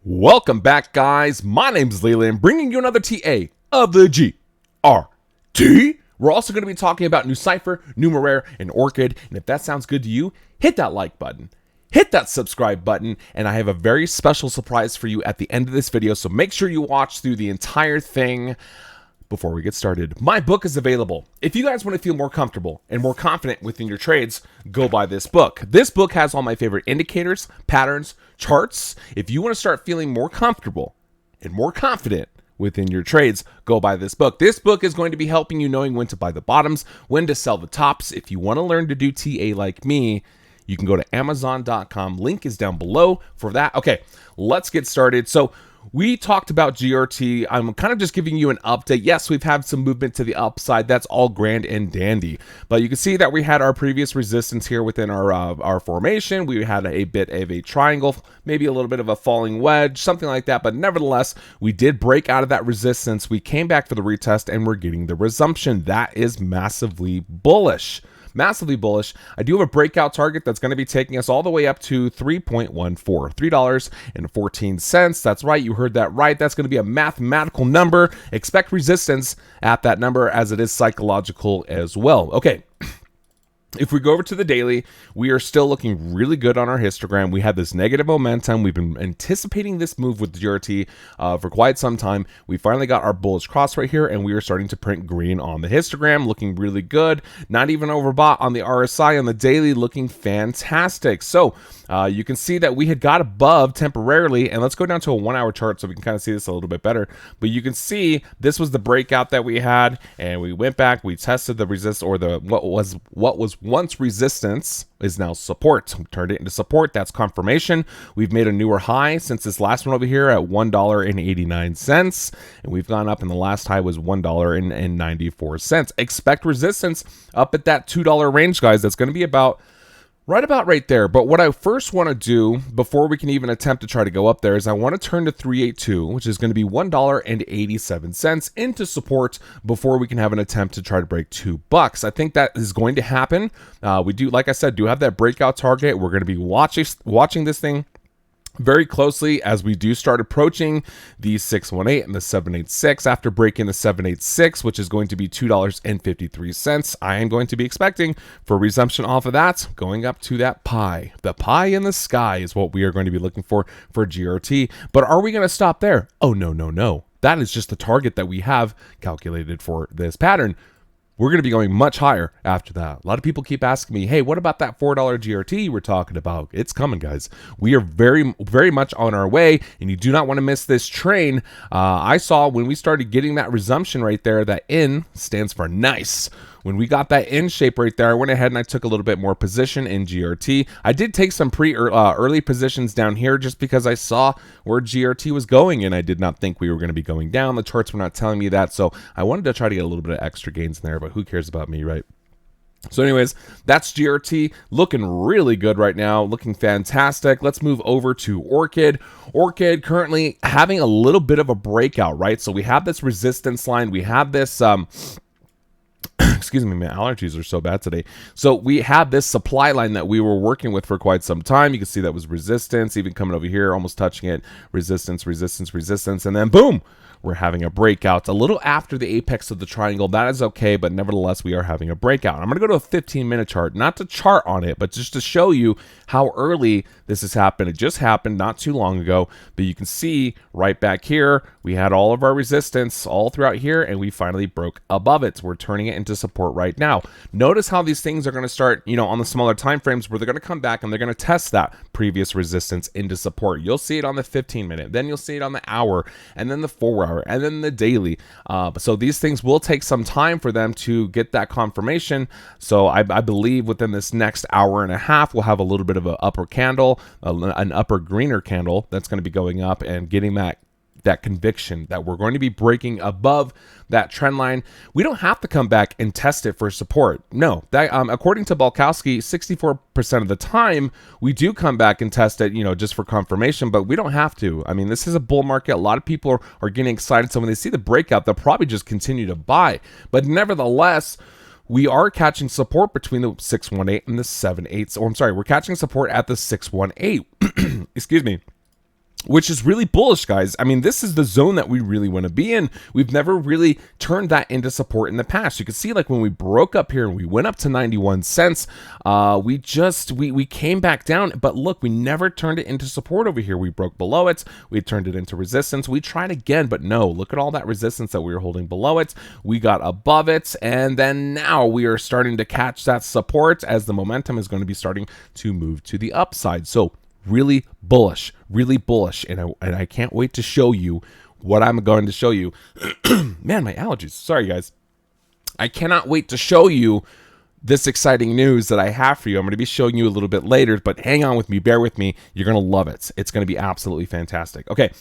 Welcome back, guys. My name's Leland, bringing you another TA of the GRT. We're also going to be talking about NuCypher, Numeraire, and Orchid. And if that sounds good to you, hit that like button, hit that subscribe button, and I have a very special surprise for you at the end of this video. So make sure you watch through the entire thing. Before we get started, my book is available. If you guys want to feel more comfortable and more confident within your trades, go buy this book. This book has all my favorite indicators, patterns, charts. If you want to start feeling more comfortable and more confident within your trades, go buy this book. This book is going to be helping you knowing when to buy the bottoms, when to sell the tops. If you want to learn to do TA like me, you can go to Amazon.com. Link is down below for that. Okay, let's get started. So we talked about GRT. I'm kind of just giving you an update. Yes, we've had some movement to the upside. That's all grand and dandy. But you can see that we had our previous resistance here within our formation. We had a bit of a triangle, maybe a little bit of a falling wedge, something like that. But nevertheless, we did break out of that resistance. We came back for the retest and we're getting the resumption. That is massively bullish. Massively bullish. I do have a breakout target that's going to be taking us all the way up to $3.14, $3.14. That's right, you heard that right. That's going to be a mathematical number. Expect resistance at that number as it is psychological as well. Okay. If we go over to the daily, we are still looking really good on our histogram. We had this negative momentum. We've been anticipating this move with the GRT for quite some time. We finally got our bullish cross right here, and we are starting to print green on the histogram, looking really good. Not even overbought on the RSI on the daily, looking fantastic. So you can see that we had got above temporarily, and let's go down to a 1 hour chart so we can kind of see this a little bit better. But you can see this was the breakout that we had, and we went back, we tested the resist, or the what was once resistance is now support. We turned it into support. That's confirmation. We've made a newer high since this last one over here at $1.89, and we've gone up, and the last high was $1.94. Expect resistance up at that $2 range, guys. That's going to be about right there. But what I first want to do before we can even attempt to try to go up there is I want to turn to 382, which is going to be $1.87 into support before we can have an attempt to try to break $2. I think that is going to happen. We do, like I said, do have that breakout target. We're going to be watching this thing very closely as we do start approaching the 618 and the 786. After breaking the 786, which is going to be $2.53, I am going to be expecting for resumption off of that, going up to that pie. The pie in the sky is what we are going to be looking for GRT. But are we going to stop there? Oh, no. That is just the target that we have calculated for this pattern. We're going to be going much higher after that. A lot of people keep asking me, hey, what about that $4 GRT you were talking about? It's coming, guys. We are very, very much on our way, and you do not want to miss this train. I saw when we started getting that resumption right there, that N stands for nice. When we got that N shape right there, I went ahead and I took a little bit more position in GRT. I did take some early positions down here just because I saw where GRT was going, and I did not think we were going to be going down. The charts were not telling me that, so I wanted to try to get a little bit of extra gains in there, but who cares about me, right? So anyways, that's GRT looking really good right now, looking fantastic. Let's move over to Orchid. Orchid currently having a little bit of a breakout, right? So we have this resistance line. We have this excuse me, my allergies are so bad today. So we had this supply line that we were working with for quite some time. You can see that was resistance, even coming over here, almost touching it. Resistance, and then boom, we're having a breakout a little after the apex of the triangle. That is okay, but nevertheless, we are having a breakout. I'm going to go to a 15-minute chart, not to chart on it, but just to show you how early this has happened. It just happened not too long ago, but you can see right back here, we had all of our resistance all throughout here, and we finally broke above it. So we're turning it into support right now. Notice how these things are going to start, on the smaller time frames where they're going to come back and they're going to test that previous resistance into support. You'll see it on the 15-minute, then you'll see it on the hour, and then the 4-hour, and then the daily. So these things will take some time for them to get that confirmation. So I believe within this next hour and a half, we'll have a little bit of an upper candle, an upper greener candle that's going to be going up and getting that conviction that we're going to be breaking above that trend line. We don't have to come back and test it for support. No, that according to Balkowski, 64% of the time we do come back and test it, just for confirmation, but we don't have to. I mean, this is a bull market. A lot of people are getting excited. So when they see the breakout, they'll probably just continue to buy. But nevertheless, we are catching support between the 618 and the 78. Or I'm sorry, we're catching support at the 618. Excuse me. which is really bullish, guys. I mean, this is the zone that we really want to be in. We've never really turned that into support in the past. You can see, like, when we broke up here and we went up to 91 cents, we came back down, but look, we never turned it into support over here. We broke below it. We turned it into resistance. We tried again, but no, look at all that resistance that we were holding below it. We got above it, and then now we are starting to catch that support as the momentum is going to be starting to move to the upside. So really bullish, and I can't wait to show you what I'm going to show you. Man, my allergies. Sorry, guys. I cannot wait to show you this exciting news that I have for you. I'm going to be showing you a little bit later, but hang on with me, bear with me. You're going to love it. It's going to be absolutely fantastic. Okay,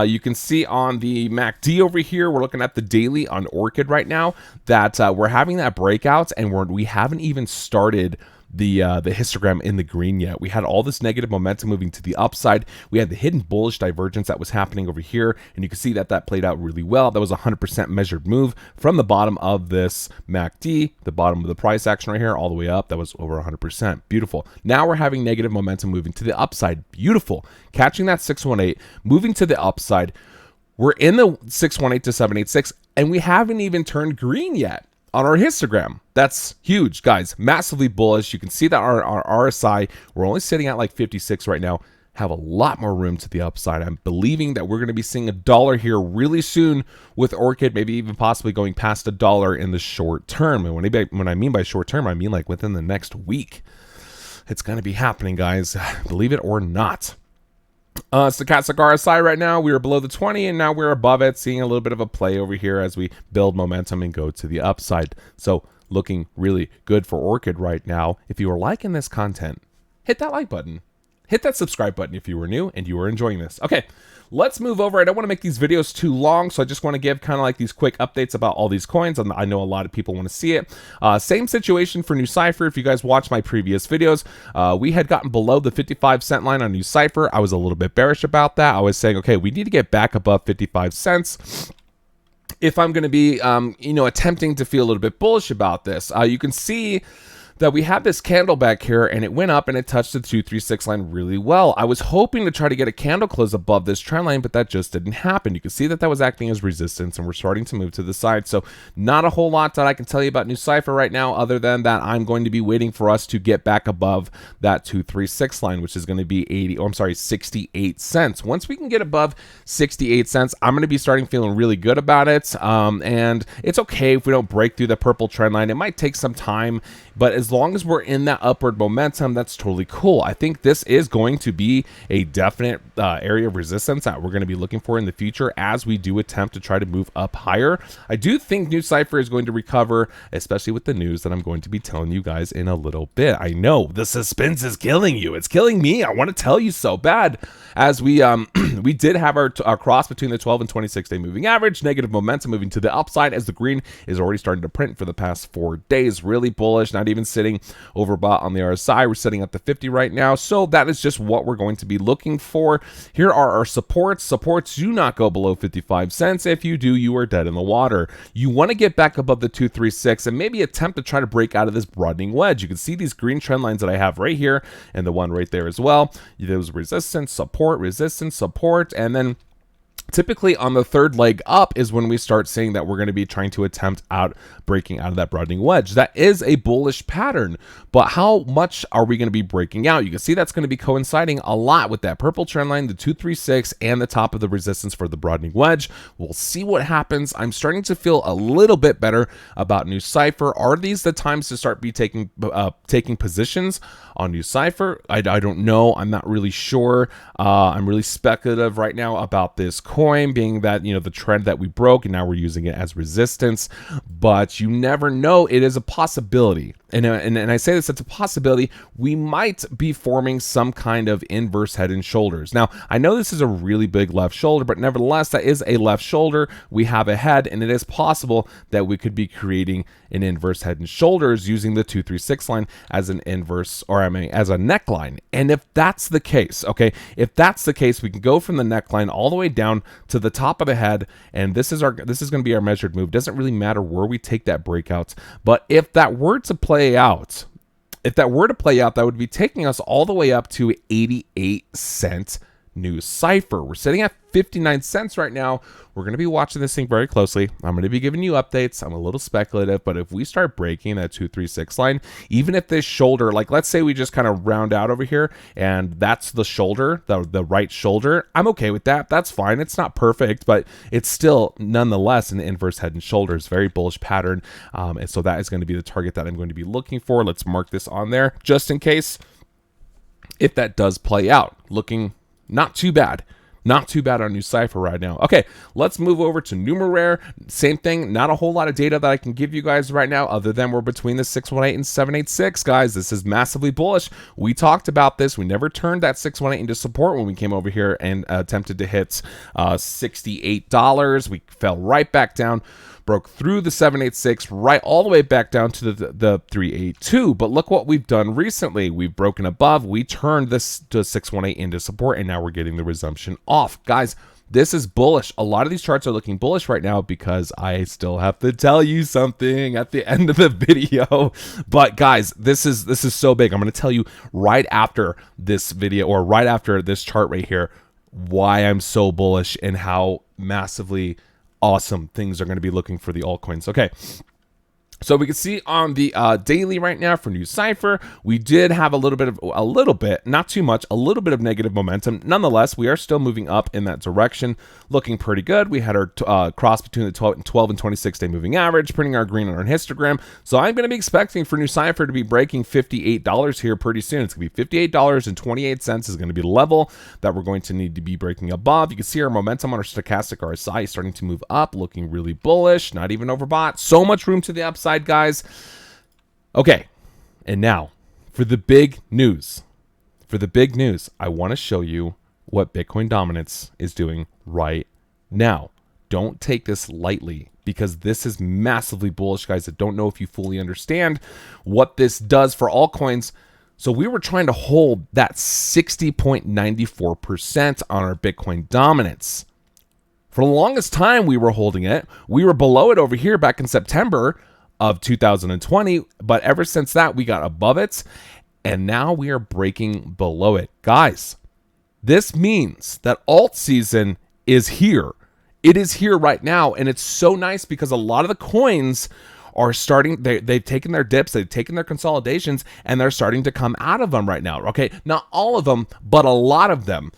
you can see on the MACD over here, we're looking at the daily on Orchid right now, that we're having that breakout, and we haven't even started the histogram in the green yet. We had all this negative momentum moving to the upside. We had the hidden bullish divergence that was happening over here, and you can see that that played out really well. That was a 100% measured move from the bottom of this MACD, the bottom of the price action right here, all the way up. That was over 100%. Beautiful. Now we're having negative momentum moving to the upside. Beautiful. Catching that 618, moving to the upside. We're in the 618 to 786, and we haven't even turned green yet on our histogram. That's huge, guys. Massively bullish. You can see that our RSI, we're only sitting at like 56 right now, have a lot more room to the upside. I'm believing that we're going to be seeing $1 here really soon with Orchid, maybe even possibly going past $1 in the short term. And when I mean by short term, I mean like within the next week. It's going to be happening, guys. Believe it or not. Stochastic RSI right now, we are below the 20, and now we're above it, seeing a little bit of a play over here as we build momentum and go to the upside. So looking really good for Orchid right now. If you are liking this content, hit that like button. Hit that subscribe button if you were new and you are enjoying this. Okay, let's move over. I don't want to make these videos too long, so I just want to give kind of like these quick updates about all these coins. And I know a lot of people want to see it. Same situation for NuCypher. If you guys watched my previous videos, we had gotten below the 55-cent line on NuCypher. I was a little bit bearish about that. I was saying, okay, we need to get back above 55 cents. If I'm going to be, attempting to feel a little bit bullish about this, you can see that we have this candle back here, and it went up and it touched the 236 line really well. I was hoping to try to get a candle close above this trend line, but that just didn't happen. You can see that that was acting as resistance, and we're starting to move to the side. So not a whole lot that I can tell you about NuCypher right now, other than that I'm going to be waiting for us to get back above that 236 line, which is going to be 68 cents. Once we can get above 68 cents, I'm going to be starting feeling really good about it. And it's okay if we don't break through the purple trend line. It might take some time, but as long as we're in that upward momentum, that's totally cool. I think this is going to be a definite area of resistance that we're going to be looking for in the future as we do attempt to try to move up higher. I do think NuCypher is going to recover, especially with the news that I'm going to be telling you guys in a little bit. I know the suspense is killing you. It's killing me. I want to tell you so bad. As we we did have our cross between the 12 and 26-day moving average, negative momentum moving to the upside as the green is already starting to print for the past 4 days. Really bullish, not even sitting overbought on the RSI. We're sitting at the 50 right now, so that is just what we're going to be looking for. Here are our supports. Supports do not go below 55 cents. If you do, you are dead in the water. You want to get back above the 236 and maybe attempt to try to break out of this broadening wedge. You can see these green trend lines that I have right here and the one right there as well. There's resistance, support, and then typically on the third leg up is when we start saying that we're going to be trying to attempt breaking out of that broadening wedge. That is a bullish pattern, but how much are we going to be breaking out? You can see that's going to be coinciding a lot with that purple trend line, the 236, and the top of the resistance for the broadening wedge. We'll see what happens. I'm starting to feel a little bit better about NuCypher. Are these the times to start taking positions on NuCypher? I don't know. I'm not really sure. I'm really speculative right now about this coin, being that, the trend that we broke and now we're using it as resistance, but you never know. It is a possibility. And I say this, it's a possibility. We might be forming some kind of inverse head and shoulders. Now, I know this is a really big left shoulder, but nevertheless, that is a left shoulder. We have a head, and it is possible that we could be creating an inverse head and shoulders using the 236 line as an inverse, or as a neckline. And if that's the case, okay, if that's the case, we can go from the neckline all the way down to the top of the head, and this is going to be our measured move. Doesn't really matter where we take that breakout, but if that were to play out, that would be taking us all the way up to 88 cent NuCypher. We're sitting at 59 cents right now. We're going to be watching this thing very closely. I'm going to be giving you updates. I'm a little speculative, but if we start breaking that 236 line, even if this shoulder, like let's say we just kind of round out over here and that's the shoulder, the right shoulder, I'm okay with that. That's fine. It's not perfect, but it's still nonetheless an inverse head and shoulders, very bullish pattern. And so that is going to be the target that I'm going to be looking for. Let's mark this on there just in case if that does play out. Looking not too bad. Not too bad on NuCypher right now. Okay, let's move over to Numeraire. Same thing, not a whole lot of data that I can give you guys right now other than we're between the 618 and 786, guys. This is massively bullish. We talked about this. We never turned that 618 into support when we came over here and attempted to hit $68. We fell right back down. Broke through the 786 right all the way back down to the 382. But look what we've done recently. We've broken above. We turned this to 618 into support, and now we're getting the resumption off. Guys, this is bullish. A lot of these charts are looking bullish right now because I still have to tell you something at the end of the video. But guys, this is so big. I'm going to tell you right after this video or right after this chart right here why I'm so bullish and how massively awesome things are going to be looking for the altcoins. Okay, so we can see on the daily right now for NuCypher, we did have a little bit, not too much, a little bit of negative momentum. Nonetheless, we are still moving up in that direction, looking pretty good. We had our cross between the 12 and 26 day moving average, printing our green on our histogram. So I'm going to be expecting for NuCypher to be breaking $58 here pretty soon. It's going to be $58.28 is going to be the level that we're going to need to be breaking above. You can see our momentum on our stochastic RSI is starting to move up, looking really bullish, not even overbought. So much room to the upside, guys. Okay, and now for the big news. I want to show you what Bitcoin dominance is doing right now. Don't take this lightly because this is massively bullish, guys. I don't know if you fully understand what this does for altcoins. So we were trying to hold that 60.94% on our Bitcoin dominance. For the longest time, we were holding it. We were below it over here back in September of 2020, but ever since that, we got above it, and now we are breaking below it. Guys, this means that alt season is here. It is here right now, and it's so nice because a lot of the coins are starting, they've taken their dips, they've taken their consolidations, and they're starting to come out of them right now. Okay, not all of them, but a lot of them.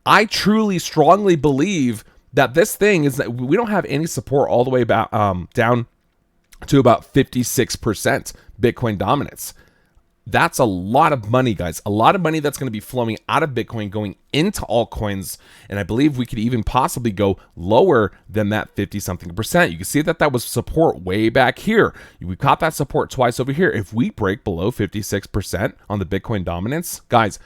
I truly, strongly believe that this thing is that we don't have any support all the way back, down to about 56% Bitcoin dominance. That's a lot of money, guys. A lot of money that's going to be flowing out of Bitcoin going into altcoins. And I believe we could even possibly go lower than that 50-something%. You can see that was support way back here. We caught that support twice over here. If we break below 56% on the Bitcoin dominance, guys,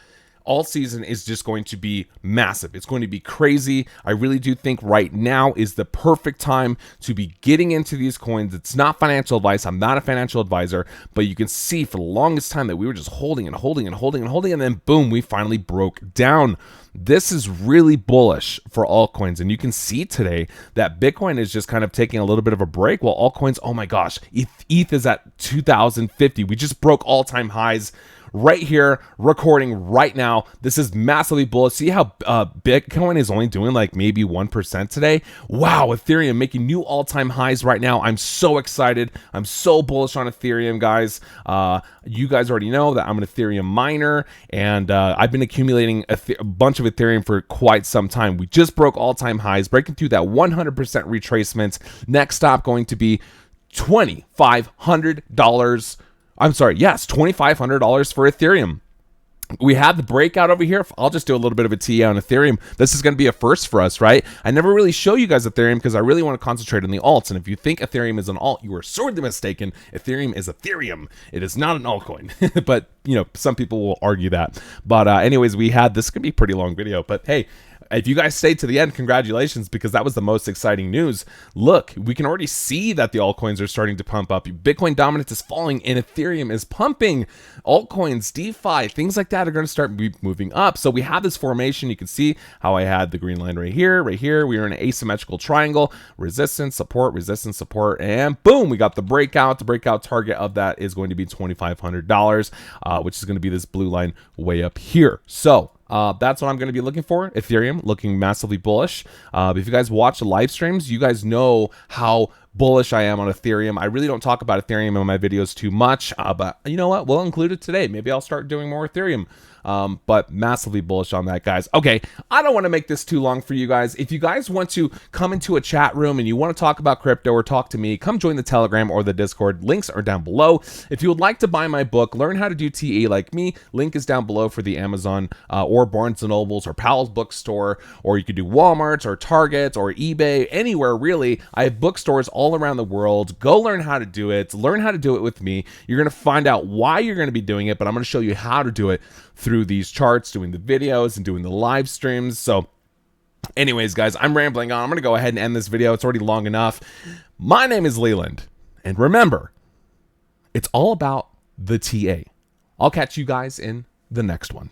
all season is just going to be massive. It's going to be crazy. I really do think right now is the perfect time to be getting into these coins. It's not financial advice. I'm not a financial advisor, but you can see for the longest time that we were just holding and holding and holding and holding, and then boom, we finally broke down. This is really bullish for altcoins, and you can see today that Bitcoin is just kind of taking a little bit of a break while altcoins, oh my gosh, ETH is at 2050. We just broke all-time highs right here, recording right now. This is massively bullish. See how Bitcoin is only doing like maybe 1% today? Wow, Ethereum making new all-time highs right now. I'm so excited. I'm so bullish on Ethereum, guys. You guys already know that I'm an Ethereum miner, and I've been accumulating a bunch of Ethereum for quite some time. We just broke all-time highs, breaking through that 100% retracement. Next stop going to be $2,500. I'm sorry, yes, $2,500 for Ethereum. We had the breakout over here. I'll just do a little bit of a TA on Ethereum. This is going to be a first for us, right? I never really show you guys Ethereum because I really want to concentrate on the alts. And if you think Ethereum is an alt, you are sorely mistaken. Ethereum is Ethereum. It is not an altcoin. But, you know, some people will argue that. But anyways, we had, this could be a pretty long video, but hey, if you guys stayed to the end, congratulations, because that was the most exciting news. Look, we can already see that the altcoins are starting to pump up. Bitcoin dominance is falling and Ethereum is pumping. Altcoins, DeFi, things like that are going to start moving up. So we have this formation. You can see how I had the green line right here, right here. We are in an asymmetrical triangle, resistance, support, and boom, we got the breakout. The breakout target of that is going to be $2,500, which is going to be this blue line way up here. So That's what I'm going to be looking for. Ethereum looking massively bullish. If you guys watch the live streams, you guys know how bullish I am on Ethereum. I really don't talk about Ethereum in my videos too much, but you know what? We'll include it today. Maybe I'll start doing more Ethereum. But massively bullish on that, guys. Okay, I don't want to make this too long for you guys. If you guys want to come into a chat room and you want to talk about crypto or talk to me, come join the Telegram or the Discord. Links are down below. If you would like to buy my book, Learn How to Do TA Like Me, link is down below for the Amazon or Barnes & Nobles or Powell's Bookstore, or you could do Walmart's or Target's or eBay, anywhere really. I have bookstores all around the world. Go learn how to do it. Learn how to do it with me. You're going to find out why you're going to be doing it, but I'm going to show you how to do it through these charts, doing the videos and doing the live streams. So anyways, guys, I'm rambling on. I'm going to go ahead and end this video. It's already long enough. My name is Leland. And remember, it's all about the TA. I'll catch you guys in the next one.